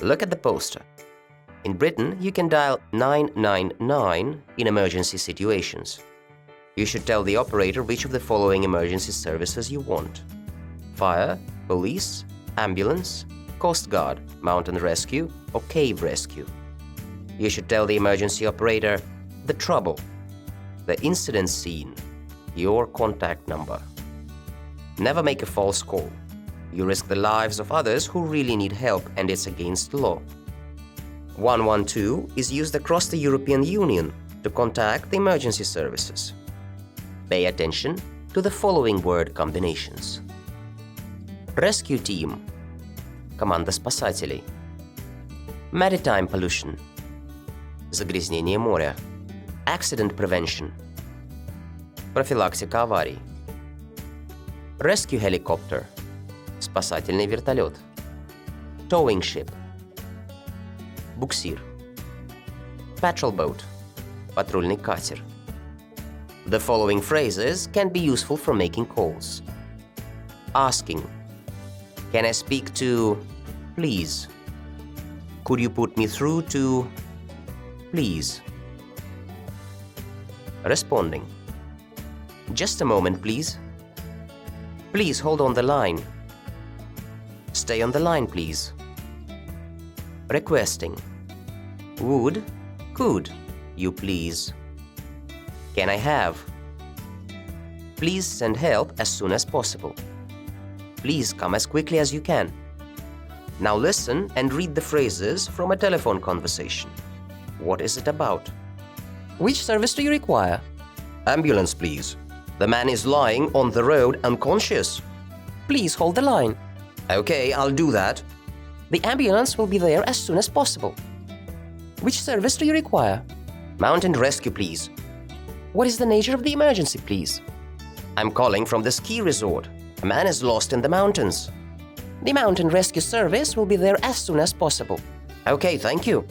Look at the poster. In Britain, you can dial 999 in emergency situations. You should tell the operator which of the following emergency services you want: fire, police, ambulance, coast guard, mountain rescue, or cave rescue. You should tell the emergency operator the trouble, the incident scene, your contact number. Never make a false call. You risk the lives of others who really need help, and it's against the law. 112 is used across the European Union to contact the emergency services. Pay attention to the following word combinations: rescue team, команда спасателей; maritime pollution, загрязнение моря; accident prevention, профилактика аварий; rescue helicopter, спасательный вертолет; towing ship, буксир; patrol boat, патрульный катер. The following phrases can be useful for making calls. Asking: can I speak to, please? Could you put me through to, please? Responding: just a moment, please. Please hold on the line. Stay on the line, please. Requesting: would, could you please? Can I have? Please send help as soon as possible. Please come as quickly as you can. Now listen and read the phrases from a telephone conversation. What is it about? Which service do you require? Ambulance, please. The man is lying on the road unconscious. Please hold the line. Okay, I'll do that. The ambulance will be there as soon as possible. Which service do you require? Mountain rescue, please. What is the nature of the emergency, please? I'm calling from the ski resort. A man is lost in the mountains. The mountain rescue service will be there as soon as possible. Okay, thank you.